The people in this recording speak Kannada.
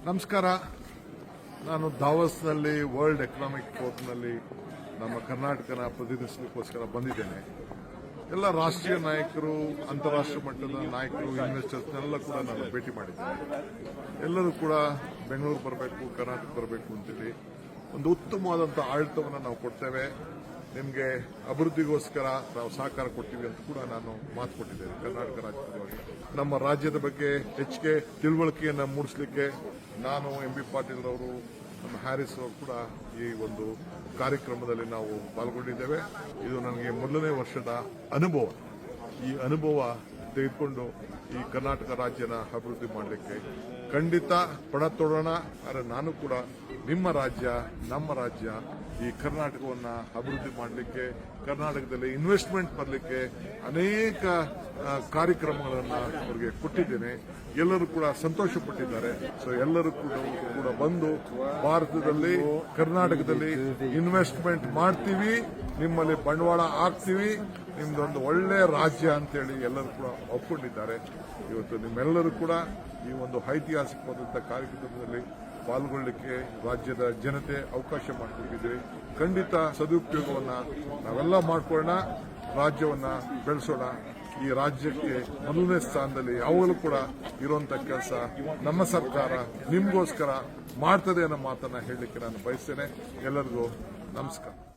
ನಮಸ್ಕಾರ. ನಾನು ದಾವಸ್ನಲ್ಲಿ ವರ್ಲ್ಡ್ ಎಕನಾಮಿಕ್ ಫೋರಮ್ನಲ್ಲಿ ನಮ್ಮ ಕರ್ನಾಟಕನ ಪ್ರತಿನಿಧಿಸಲಿಕ್ಕೋಸ್ಕರ ಬಂದಿದ್ದೇನೆ. ಎಲ್ಲ ರಾಷ್ಟ್ರೀಯ ನಾಯಕರು, ಅಂತಾರಾಷ್ಟ್ರೀಯ ಮಟ್ಟದ ನಾಯಕರು, ಇನ್ವೆಸ್ಟರ್ಸ್ನೆಲ್ಲ ಕೂಡ ನಾನು ಭೇಟಿ ಮಾಡಿದ್ದೇನೆ. ಎಲ್ಲರೂ ಕೂಡ ಬೆಂಗಳೂರು ಬರಬೇಕು, ಕರ್ನಾಟಕ ಬರಬೇಕು ಅಂತೇಳಿ ಒಂದು ಉತ್ತಮವಾದಂಥ ಆಡಳಿತವನ್ನು ನಾವು ಕೊಡ್ತೇವೆ, ನಿಮಗೆ ಅಭಿವೃದ್ಧಿಗೋಸ್ಕರ ನಾವು ಸಹಕಾರ ಕೊಡ್ತೀವಿ ಅಂತ ಕೂಡ ನಾನು ಮಾತು ಕೊಟ್ಟಿದ್ದೇನೆ. ಕರ್ನಾಟಕ ರಾಜ್ಯದವಾಗಿ ನಮ್ಮ ರಾಜ್ಯದ ಬಗ್ಗೆ ಹೆಚ್ಚಿಗೆ ತಿಳುವಳಿಕೆಯನ್ನು ಮೂಡಿಸಲಿಕ್ಕೆ ನಾನು ಎಂ.ಬಿ. ಪಾಟೀಲ್ ಅವರು, ನಮ್ಮ ಹ್ಯಾರಿಸ್ ಅವರು ಕೂಡ ಈ ಒಂದು ಕಾರ್ಯಕ್ರಮದಲ್ಲಿ ನಾವು ಪಾಲ್ಗೊಂಡಿದ್ದೇವೆ. ಇದು ನನಗೆ ಮೊದಲನೇ ವರ್ಷದ ಅನುಭವ. ಈ ಅನುಭವ ತೆಗೆದುಕೊಂಡು ಈ ಕರ್ನಾಟಕ ರಾಜ್ಯನ ಅಭಿವೃದ್ಧಿ ಮಾಡಲಿಕ್ಕೆ ಖಂಡಿತ ಪಣ ತೊಡೋಣ. ಆದರೆ ನಾನು ಕೂಡ ನಿಮ್ಮ ರಾಜ್ಯ, ನಮ್ಮ ರಾಜ್ಯ, ಈ ಕರ್ನಾಟಕವನ್ನು ಅಭಿವೃದ್ಧಿ ಮಾಡಲಿಕ್ಕೆ, ಕರ್ನಾಟಕದಲ್ಲಿ ಇನ್ವೆಸ್ಟ್ಮೆಂಟ್ ಬರಲಿಕ್ಕೆ ಅನೇಕ ಕಾರ್ಯಕ್ರಮಗಳನ್ನು ಅವರಿಗೆ ಕೊಟ್ಟಿದ್ದೇನೆ. ಎಲ್ಲರೂ ಕೂಡ ಸಂತೋಷಪಟ್ಟಿದ್ದಾರೆ. ಸೊ ಎಲ್ಲರೂ ಕೂಡ ಬಂದು ಭಾರತದಲ್ಲಿ, ಕರ್ನಾಟಕದಲ್ಲಿ ಇನ್ವೆಸ್ಟ್ಮೆಂಟ್ ಮಾಡ್ತೀವಿ, ನಿಮ್ಮಲ್ಲಿ ಬಂಡವಾಳ ಹಾಕ್ತೀವಿ, ನಿಮ್ದೊಂದು ಒಳ್ಳೆಯ ರಾಜ್ಯ ಅಂತೇಳಿ ಎಲ್ಲರೂ ಕೂಡ ಒಪ್ಕೊಂಡಿದ್ದಾರೆ. ಇವತ್ತು ನಿಮ್ಮೆಲ್ಲರೂ ಕೂಡ ಈ ಒಂದು ಐತಿಹಾಸಿಕವಾದಂಥ ಕಾರ್ಯಕ್ರಮದಲ್ಲಿ ಪಾಲ್ಗೊಳ್ಳಲಿಕ್ಕೆ ರಾಜ್ಯದ ಜನತೆ ಅವಕಾಶ ಮಾಡಿಕೊಟ್ಟಿದ್ದೀವಿ. ಖಂಡಿತ ಸದುಪಯೋಗವನ್ನು ನಾವೆಲ್ಲ ಮಾಡಿಕೊಳ್ಳೋಣ, ರಾಜ್ಯವನ್ನು ಬೆಳೆಸೋಣ. ಈ ರಾಜ್ಯಕ್ಕೆ ಮೊದಲನೇ ಸ್ಥಾನದಲ್ಲಿ ಯಾವಾಗಲೂ ಕೂಡ ಇರುವಂತ ಕೆಲಸ ನಮ್ಮ ಸರ್ಕಾರ ನಿಮಗೋಸ್ಕರ ಮಾಡ್ತದೆ ಅನ್ನೋ ಮಾತನ್ನ ಹೇಳಲಿಕ್ಕೆ ನಾನು ಬಯಸ್ತೇನೆ. ಎಲ್ಲರಿಗೂ ನಮಸ್ಕಾರ.